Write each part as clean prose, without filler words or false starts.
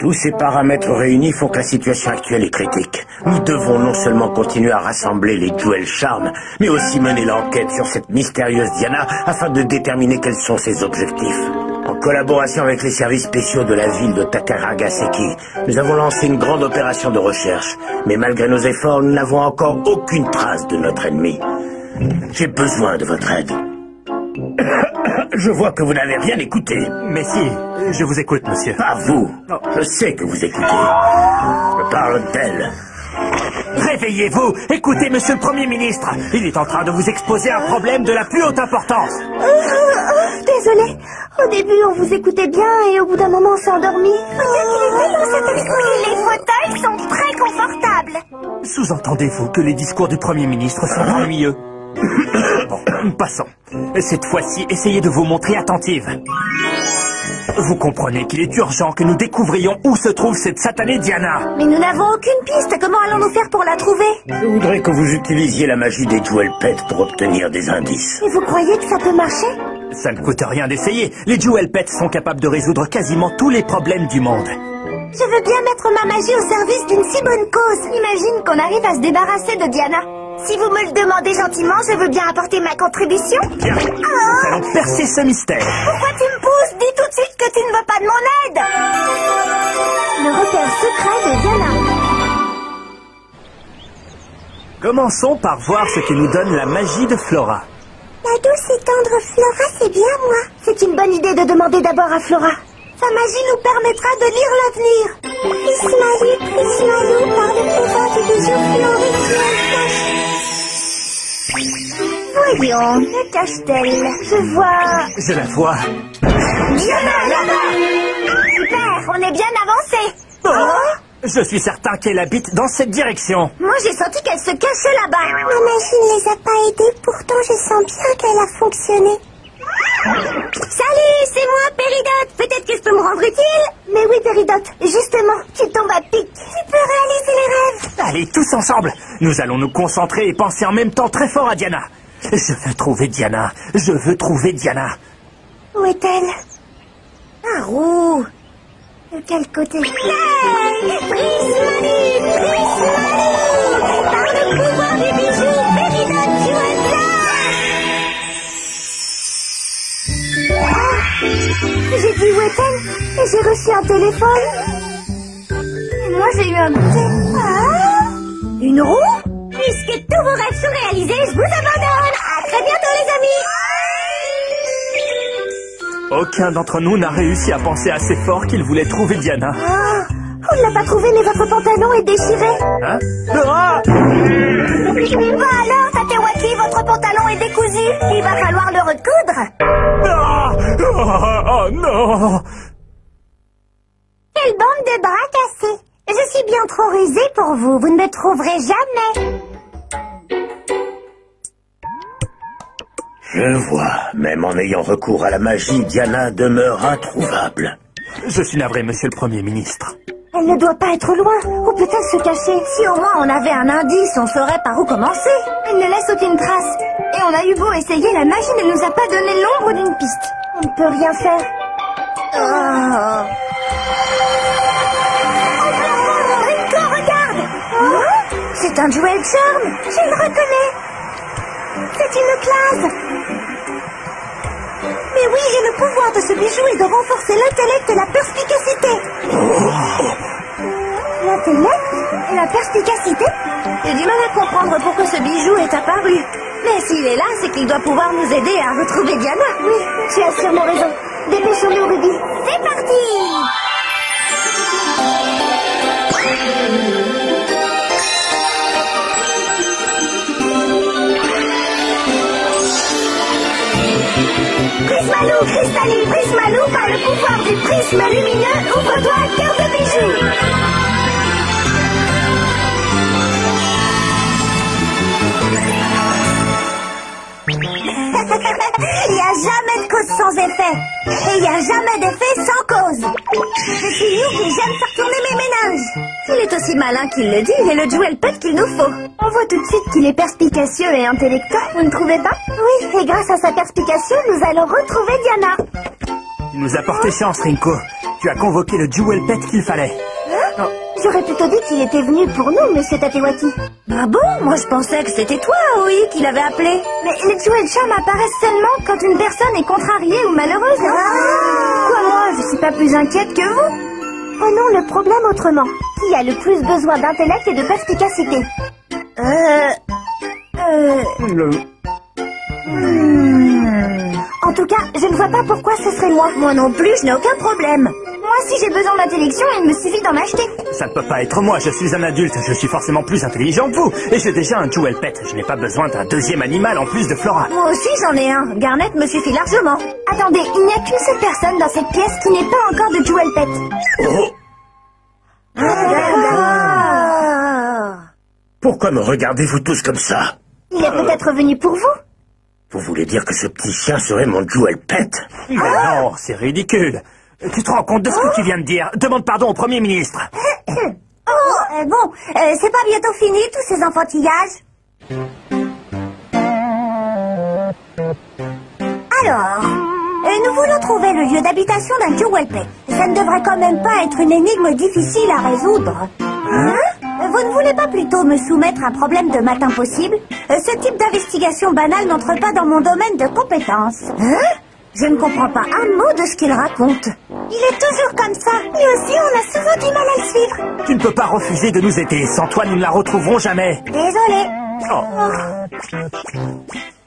Tous ces paramètres réunis font que la situation actuelle est critique. Nous devons non seulement continuer à rassembler les Jewel Charm, mais aussi mener l'enquête sur cette mystérieuse Diana afin de déterminer quels sont ses objectifs. En collaboration avec les services spéciaux de la ville de Takaragaseki, nous avons lancé une grande opération de recherche. Mais malgré nos efforts, nous n'avons encore aucune trace de notre ennemi. J'ai besoin de votre aide. Je vois que vous n'avez rien écouté. Mais si, je vous écoute, monsieur. Pas vous. Je sais que vous écoutez. Je parle d'elle. Réveillez-vous. Écoutez, monsieur le Premier ministre. Il est en train de vous exposer un problème de la plus haute importance. Désolé. Au début, on vous écoutait bien et au bout d'un moment, on s'est endormi. Peut-être qu'il était dans cet esprit. Les fauteuils sont très confortables. Sous-entendez-vous que les discours du Premier ministre sont ennuyeux? Bon, passons. Cette fois-ci, essayez de vous montrer attentive. Vous comprenez qu'il est urgent que nous découvrions où se trouve cette satanée Diana. Mais nous n'avons aucune piste. Comment allons-nous faire pour la trouver? Je voudrais que vous utilisiez la magie des Jewel Pets pour obtenir des indices. Et vous croyez que ça peut marcher? Ça ne coûte rien d'essayer. Les Jewel Pets sont capables de résoudre quasiment tous les problèmes du monde. Je veux bien mettre ma magie au service d'une si bonne cause. Imagine qu'on arrive à se débarrasser de Diana. Si vous me le demandez gentiment, je veux bien apporter ma contribution. Bien, nous allons percer ce mystère. Pourquoi tu me pousses? Dis tout de suite que tu ne veux pas de mon aide. Le repère secret de Diana. Commençons par voir ce que nous donne la magie de Flora. La douce et tendre Flora, c'est bien moi. C'est une bonne idée de demander d'abord à Flora. Sa magie nous permettra de lire l'avenir. Prismalou, par le présent du bijou Floride. Voyons, que cache-t-elle? Je vois... Je la vois. Diana, là-bas! Super, on est bien avancé. Oh, je suis certain qu'elle habite dans cette direction. Moi, j'ai senti qu'elle se cachait là-bas. Ma magie ne les a pas aidés, pourtant je sens bien qu'elle a fonctionné. Salut, c'est moi, Péridote. Peut-être que je peux me rendre utile? Mais oui, Péridote, justement, tu tombes à pic. Tu peux réaliser les rêves. Allez, tous ensemble. Nous allons nous concentrer et penser en même temps très fort à Diana. Je veux trouver Diana. Je veux trouver Diana. Où est-elle? Ah, roux. De quel côté? Hey, Prismalou, par le pouvoir du bijou, Péridote, tu es là. J'ai dit où est-elle? Et j'ai reçu un téléphone. Et moi j'ai eu un goûter. Ah, une roue? Puisque tous vos rêves sont réalisés, je vous abandonne. À très bientôt les amis. Aucun d'entre nous n'a réussi à penser assez fort qu'il voulait trouver Diana. Ah, on ne l'a pas trouvé, mais votre pantalon est déchiré. Hein? Ah! Bah alors, Tatewaki, votre pantalon est décousu. Il va falloir le recoudre. Oh non! Quelle bande de bras cassés. Je suis bien trop rusée pour vous. Vous ne me trouverez jamais. Je vois. Même en ayant recours à la magie, Diana demeure introuvable. Je suis navré, monsieur le Premier ministre. Elle ne doit pas être loin. Où peut-elle se cacher? Si au moins on avait un indice, on saurait par où commencer. Elle ne laisse aucune trace. Et on a eu beau essayer, la magie ne nous a pas donné l'ombre d'une piste. On ne peut rien faire. Oh. Rico, regarde! Oh, c'est un Jewel Charm. Je le reconnais. C'est une classe. Mais oui, et le pouvoir de ce bijou est de renforcer l'intellect et la perspicacité. L'intellect et la perspicacité? J'ai du mal à comprendre pourquoi ce bijou est apparu. Mais s'il est là, c'est qu'il doit pouvoir nous aider à retrouver Diana. Oui, tu as sûrement raison. Dépêchons-nous, Ruby. C'est parti! Prismalou, Cristalline, Prismalou, par le pouvoir du prisme lumineux, ouvre-toi un cœur de bijoux. Il n'y a jamais de cause sans effet. Et il n'y a jamais d'effet sans cause. Je suis Youk et j'aime faire tourner mes ménages. Il est aussi malin qu'il le dit et le Jewel Pet qu'il nous faut. On voit tout de suite qu'il est perspicacieux et intellectuel, vous ne trouvez pas? Oui, et grâce à sa perspication, nous allons retrouver Diana. Tu nous as porté chance, Rinko. tu as convoqué le Jewel Pet qu'il fallait. Hein? J'aurais plutôt dit qu'il était venu pour nous, monsieur Tatewaki. Ah bon? Moi je pensais que c'était toi, oui, qui l'avait appelé. Mais les Jewel Charms apparaissent seulement quand une personne est contrariée ou malheureuse, non? Quoi, moi, je suis pas plus inquiète que vous? Prenons le problème autrement. Qui a le plus besoin d'intellect et de perspicacité? En tout cas, je ne vois pas pourquoi ce serait moi. Moi non plus, je n'ai aucun problème. Moi, si j'ai besoin d'intellection, il me suffit d'en acheter. Ça ne peut pas être moi, je suis un adulte, je suis forcément plus intelligent que vous. Et j'ai déjà un Jewel Pet, je n'ai pas besoin d'un deuxième animal en plus de Flora. Moi aussi, j'en ai un. Garnet me suffit largement. Attendez, il n'y a qu'une seule personne dans cette pièce qui n'est pas encore de Jewel Pet. Oh. Pourquoi me regardez-vous tous comme ça? Il est peut-être venu pour vous. Vous voulez dire que ce petit chien serait mon Jewel Pet? Mais non, c'est ridicule. Tu te rends compte de ce que tu viens de dire? Demande pardon au Premier ministre. C'est pas bientôt fini, tous ces enfantillages? Alors, nous voulons trouver le lieu d'habitation d'un Jewel Pet. Ça ne devrait quand même pas être une énigme difficile à résoudre. Hein? Vous ne voulez pas plutôt me soumettre un problème de maths impossible? Ce type d'investigation banale n'entre pas dans mon domaine de compétences. Hein? Je ne comprends pas un mot de ce qu'il raconte. Il est toujours comme ça. Lui aussi, on a souvent du mal à le suivre. Tu ne peux pas refuser de nous aider. Sans toi, nous ne la retrouverons jamais. Désolée. Oh.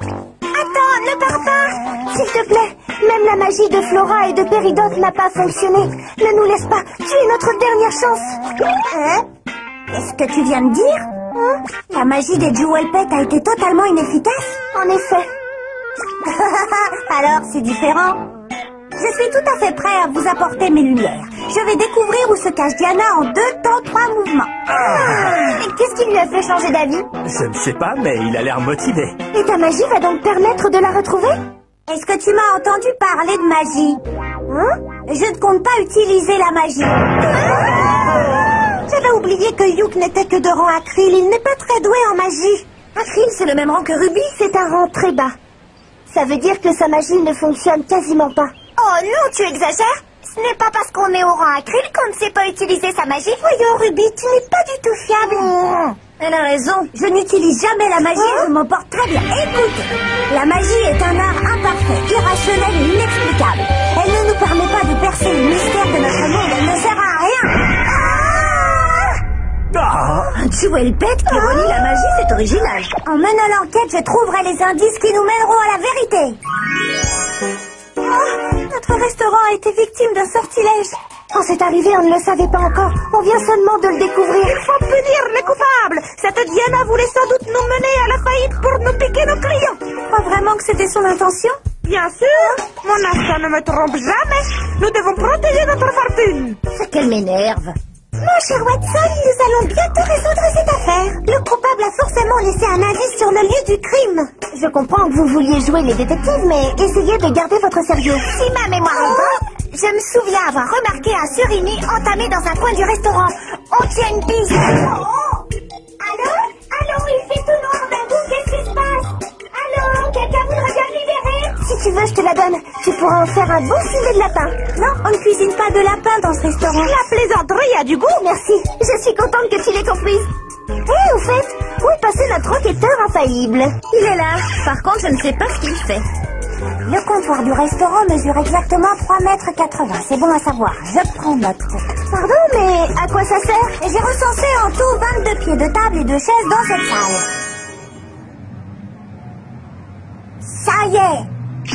Attends, ne pars pas. S'il te plaît. Même la magie de Flora et de Péridot n'a pas fonctionné. Ne nous laisse pas. Tu es notre dernière chance. Qu'est-ce que tu viens de dire? La magie des Jewel Pet a été totalement inefficace? En effet. Alors, c'est différent. Je suis tout à fait prêt à vous apporter mes lumières. Je vais découvrir où se cache Diana en 2 temps 3 mouvements. Et qu'est-ce qui lui a fait changer d'avis? Je ne sais pas, mais il a l'air motivé. Et ta magie va donc permettre de la retrouver? Est-ce que tu m'as entendu parler de magie? Je ne compte pas utiliser la magie. J'avais oublié que Youk n'était que de rang Acryl. Il n'est pas très doué en magie. Acryl, c'est le même rang que Ruby? C'est un rang très bas. Ça veut dire que sa magie ne fonctionne quasiment pas. Oh non, tu exagères. Ce n'est pas parce qu'on est au rang Acryl qu'on ne sait pas utiliser sa magie. Voyons, Ruby, tu n'es pas du tout fiable. Elle a raison. Je n'utilise jamais la magie et je m'en porte très bien. Écoute, la magie est un art imparfait, irrationnel et inexplicable. Elle ne nous permet pas de percer le mystère de notre monde. Elle ne sert à rien. Un Jewel Pet qui relie la magie, c'est original. En menant l'enquête, je trouverai les indices qui nous mèneront à la vérité. Notre restaurant a été victime d'un sortilège. Quand c'est arrivé, on ne le savait pas encore. On vient seulement de le découvrir. Il faut punir les coupables. Cette Diana voulait sans doute nous mener à la faillite pour nous piquer nos clients. Tu crois vraiment que c'était son intention? Bien sûr. Mon instinct ne me trompe jamais. Nous devons protéger notre fortune. C'est qu'elle m'énerve. Mon cher Watson, nous allons bientôt résoudre cette affaire. Le coupable a forcément laissé un indice sur le lieu du crime. Je comprends que vous vouliez jouer les détectives, mais essayez de garder votre sérieux. Si ma mémoire est bonne, je me souviens avoir remarqué un surimi entamé dans un coin du restaurant. On tient une piste. Allô? Allô, il fait tout noir d'un coup, qu'est-ce qui se passe? Allô, quelqu'un voudrait bien me libérer? Si tu veux, je te la donne. Tu pourras en faire un bon filet de lapin. Non, on ne cuisine pas de lapin dans ce restaurant. La plaisanterie a du goût. Merci, je suis contente que tu l'aies comprise. Hé, au fait, où est passé notre enquêteur infaillible? Il est là. Par contre, je ne sais pas ce qu'il fait. Le comptoir du restaurant mesure exactement 3,80 m. C'est bon à savoir. Je prends note. Pardon, mais à quoi ça sert? J'ai recensé en tout 22 pieds de table et de chaises dans cette salle. Ça y est!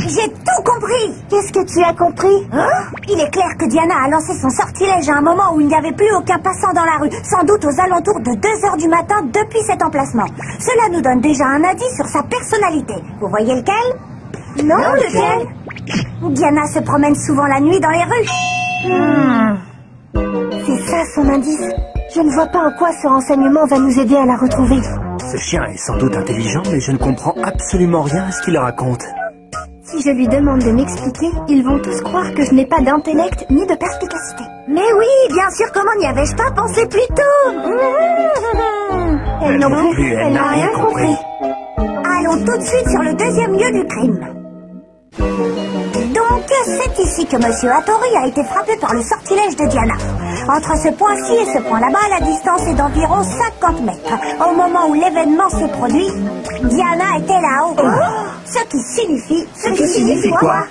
J'ai tout compris! Qu'est-ce que tu as compris? Il est clair que Diana a lancé son sortilège à un moment où il n'y avait plus aucun passant dans la rue, sans doute aux alentours de 2 h du matin depuis cet emplacement. Cela nous donne déjà un indice sur sa personnalité. Vous voyez lequel? Non, lequel? Diana se promène souvent la nuit dans les rues. C'est ça son indice. Je ne vois pas en quoi ce renseignement va nous aider à la retrouver. Ce chien est sans doute intelligent, mais je ne comprends absolument rien à ce qu'il raconte. Si je lui demande de m'expliquer, ils vont tous croire que je n'ai pas d'intellect ni de perspicacité. Mais oui, bien sûr, comment n'y avais-je pas pensé plus tôt? Elle non plus, elle n'a rien compris. Allons tout de suite sur le deuxième lieu du crime. Donc, c'est ici que Monsieur Hattori a été frappé par le sortilège de Diana. Entre ce point-ci et ce point là-bas, la distance est d'environ 50 mètres. Au moment où l'événement s'est produit, Diana était là-haut. Ce qui signifie quoi?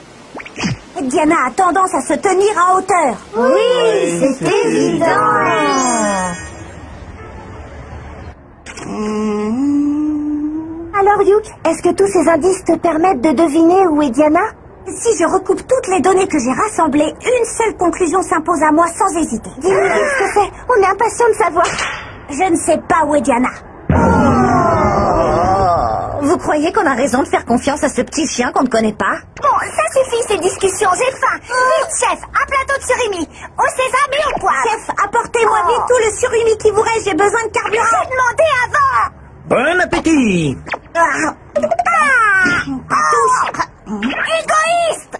Diana a tendance à se tenir en hauteur. Oui, c'est évident. Alors, Yuk, est-ce que tous ces indices te permettent de deviner où est Diana? Si je recoupe toutes les données que j'ai rassemblées, une seule conclusion s'impose à moi sans hésiter. Dis-nous ce que c'est. On est impatient de savoir. Je ne sais pas où est Diana. Vous croyez qu'on a raison de faire confiance à ce petit chien qu'on ne connaît pas? Bon, ça suffit ces discussions, j'ai faim. Vite, chef, un plateau de surimi. Au sésame et au poivre. Chef, apportez-moi vite tout le surimi qui vous reste, j'ai besoin de carburant. J'ai demandé avant. Bon appétit! Égoïste!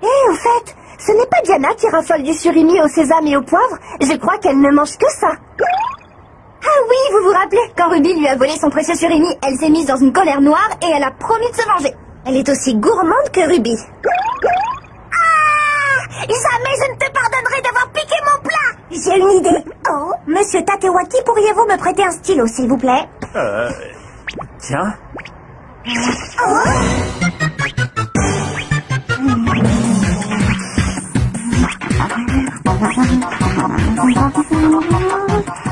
Au fait, ce n'est pas Diana qui raffole du surimi au sésame et au poivre. Je crois qu'elle ne mange que ça. Ah oui, vous vous rappelez, quand Ruby lui a volé son précieux surimi, elle s'est mise dans une colère noire et elle a promis de se venger. Elle est aussi gourmande que Ruby. Jamais je ne te pardonnerai d'avoir piqué mon plat. J'ai une idée. Oh, Monsieur Tatewaki, pourriez-vous me prêter un stylo, s'il vous plaît? Tiens.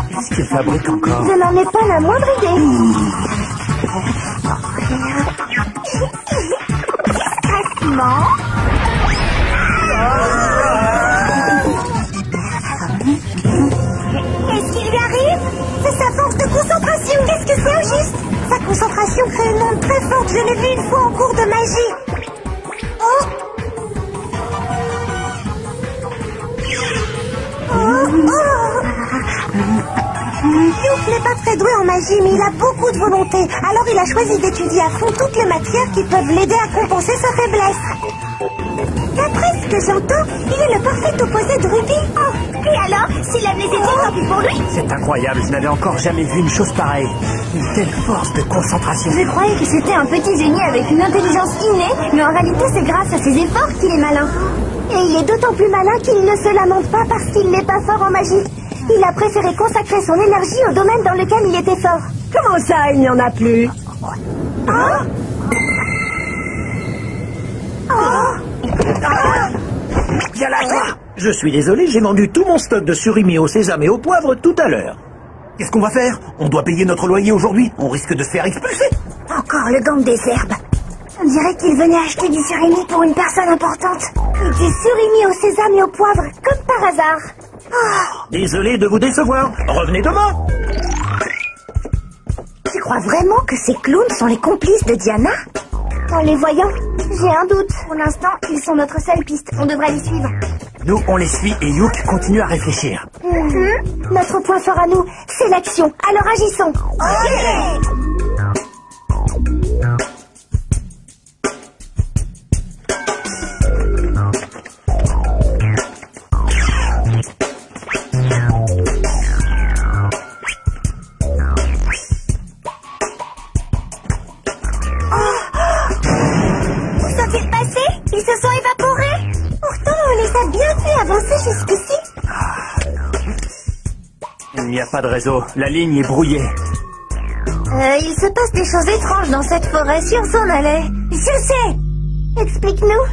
Qu'est-ce qu'il fabrique encore? Je n'en ai pas la moindre idée. Discrètement. Qu'est-ce qui lui arrive? C'est sa force de concentration. Qu'est-ce que c'est au juste? Sa concentration crée une onde très forte. Je l'ai vu une fois en cours de magie. Yuk n'est pas très doué en magie, mais il a beaucoup de volonté. Alors il a choisi d'étudier à fond toutes les matières qui peuvent l'aider à compenser sa faiblesse. D'après ce que j'entends, il est le parfait opposé de Ruby. Et alors, s'il aime les études, tant pis pour lui. C'est incroyable, je n'avais encore jamais vu une chose pareille. Une telle force de concentration. Je croyais que c'était un petit génie avec une intelligence innée, mais en réalité c'est grâce à ses efforts qu'il est malin. Et il est d'autant plus malin qu'il ne se lamente pas parce qu'il n'est pas fort en magie. Il a préféré consacrer son énergie au domaine dans lequel il était fort. Comment ça, il n'y en a plus? Viens là, toi! Je suis désolé, j'ai vendu tout mon stock de surimi au sésame et au poivre tout à l'heure. Qu'est-ce qu'on va faire? On doit payer notre loyer aujourd'hui. On risque de se faire expulser. Encore le gang des herbes. On dirait qu'il venait acheter du surimi pour une personne importante. Du surimi au sésame et au poivre, comme par hasard. Désolé de vous décevoir. Revenez demain. Tu crois vraiment que ces clowns sont les complices de Diana? En les voyant, j'ai un doute. Pour l'instant, ils sont notre seule piste. On devrait les suivre. Nous, on les suit et Yuk continue à réfléchir. Notre point fort à nous, c'est l'action. Alors agissons. Sont-ils passés? Ils se sont évaporés? Pourtant, on les a bien fait avancer jusqu'ici. Il n'y a pas de réseau. La ligne est brouillée. Il se passe des choses étranges dans cette forêt si on s'en allait. Je sais. Explique-nous.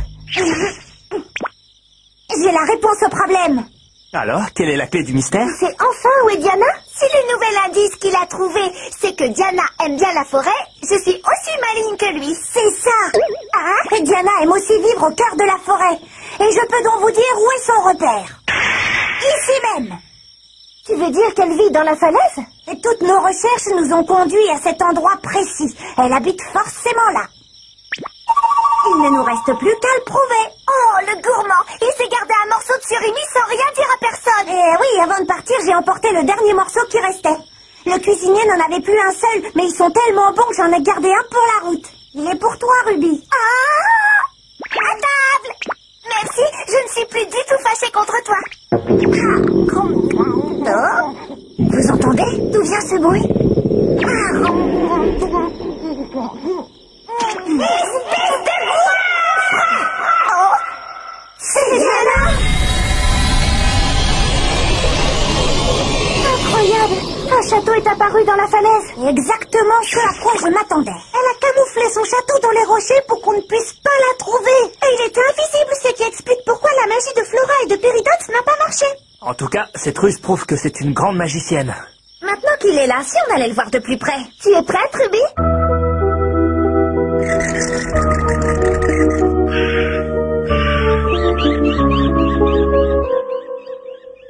J'ai la réponse au problème. Alors, quelle est la clé du mystère? C'est enfin où est Diana? Si le nouvel indice qu'il a trouvé, c'est que Diana aime bien la forêt, je suis aussi maligne que lui. C'est ça. Et Diana aime aussi vivre au cœur de la forêt. Et je peux donc vous dire où est son repère. Ici même. Tu veux dire qu'elle vit dans la falaise? Et toutes nos recherches nous ont conduits à cet endroit précis. Elle habite forcément là. Il ne nous reste plus qu'à le prouver. Oh, le gourmand! Il s'est gardé un morceau de surimi sans rien dire à personne. Eh oui, avant de partir, j'ai emporté le dernier morceau qui restait. Le cuisinier n'en avait plus un seul, mais ils sont tellement bons que j'en ai gardé un pour la route. Il est pour toi, Ruby. À table! Merci, je ne suis plus du tout fâchée contre toi. Vous entendez? D'où vient ce bruit? château est apparu dans la falaise. Exactement ce à quoi je m'attendais. Elle a camouflé son château dans les rochers pour qu'on ne puisse pas la trouver. Et il était invisible, ce qui explique pourquoi la magie de Flora et de Péridot n'a pas marché. En tout cas, cette ruse prouve que c'est une grande magicienne. Maintenant qu'il est là, si on allait le voir de plus près. Tu es prête, Ruby?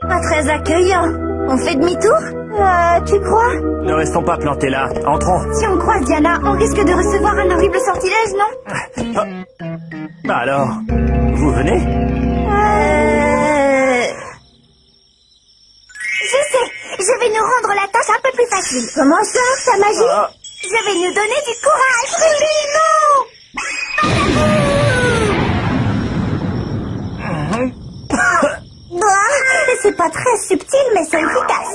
Pas très accueillant. On fait demi-tour? Tu crois? Ne restons pas plantés là. Entrons. Si on croise Diana, on risque de recevoir un horrible sortilège, non? Bah alors, vous venez? Je sais, je vais nous rendre la tâche un peu plus facile. Comment ça, ta magie? Je vais nous donner du courage, Ruby, non! C'est pas très subtil, mais c'est efficace.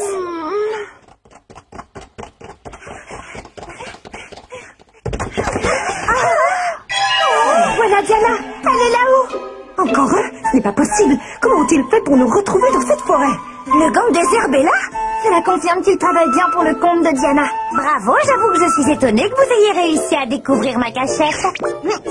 Voilà Diana, elle est là-haut. Encore un? Ce n'est pas possible. Comment ont-ils fait pour nous retrouver dans cette forêt? Le gang des herbes est là? Cela confirme qu'il travaille bien pour le compte de Diana. Bravo, j'avoue que je suis étonnée que vous ayez réussi à découvrir ma cachette.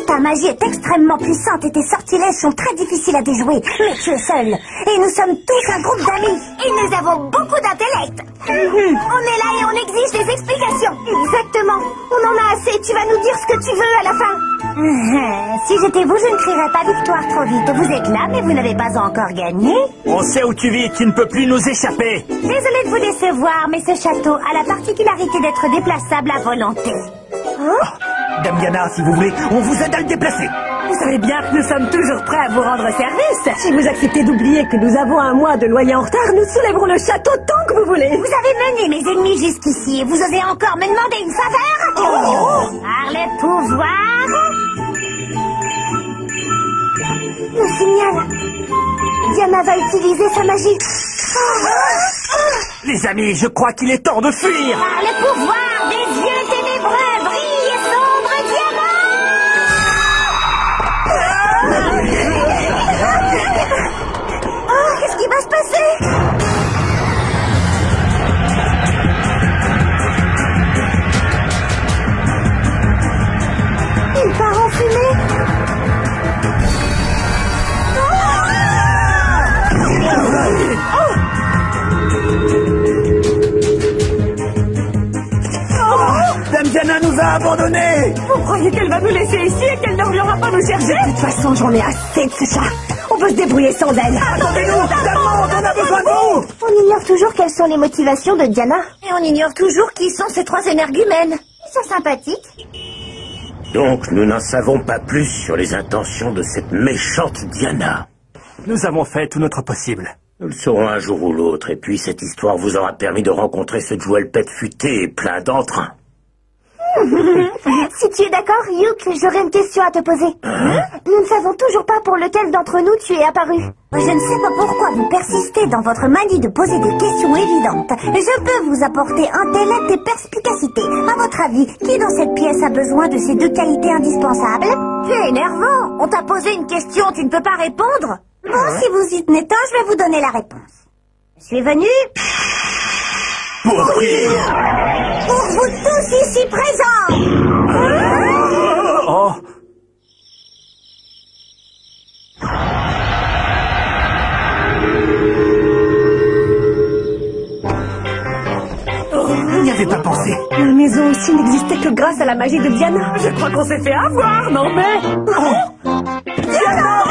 Ta magie est extrêmement puissante et tes sortilèges sont très difficiles à déjouer. Mais tu es seule. Et nous sommes tous un groupe d'amis. Et nous avons beaucoup d'intellect. On est là et on exige des explications. Exactement. On en a assez. Tu vas nous dire ce que tu veux à la fin. Si j'étais vous, je ne crierais pas victoire trop vite. Vous êtes là, mais vous n'avez pas encore gagné. On sait où tu vis, tu ne peux plus nous échapper. Désolée de vous décevoir, mais ce château a la particularité d'être déplaçable à volonté. Dame Diana, si vous voulez, on vous aide à le déplacer. Vous savez bien que nous sommes toujours prêts à vous rendre service. Si vous acceptez d'oublier que nous avons un mois de loyer en retard, nous soulèverons le château tant que vous voulez. Vous avez mené mes ennemis jusqu'ici et vous osez encore me demander une faveur? Par le pouvoir le signal. Diana va utiliser sa magie. Les amis, je crois qu'il est temps de fuir. Par le pouvoir des yeux ténébreux, brille et sombre Diana. Qu'est-ce qui va se passer? Il part en fumée. Dame Diana nous a abandonnés. Vous croyez qu'elle va nous laisser ici et qu'elle ne reviendra pas nous chercher? De toute façon, j'en ai assez de ce chat. On peut se débrouiller sans elle. Attendez-nous, Damande, on a besoin de vous. On ignore toujours quelles sont les motivations de Diana. Et on ignore toujours qui sont ces trois énergumènes. Ils sont sympathiques. Donc, nous n'en savons pas plus sur les intentions de cette méchante Diana. Nous avons fait tout notre possible. Nous le saurons un jour ou l'autre, et puis cette histoire vous aura permis de rencontrer ce Jewel Pet futé et plein d'entrain. Si tu es d'accord, Yuk, j'aurais une question à te poser. Nous ne savons toujours pas pour lequel d'entre nous tu es apparu. Je ne sais pas pourquoi vous persistez dans votre manie de poser des questions évidentes. Je peux vous apporter intellect et perspicacité. À votre avis, qui dans cette pièce a besoin de ces deux qualités indispensables? Tu es énervant. On t'a posé une question, tu ne peux pas répondre? Bon, si vous y tenez tant, je vais vous donner la réponse. Je suis venue... Pour rire. pour vous tous ici présents. Oh. On n'y avait pas pensé. La maison aussi n'existait que grâce à la magie de Diana. Je crois qu'on s'est fait avoir, non mais... Diana!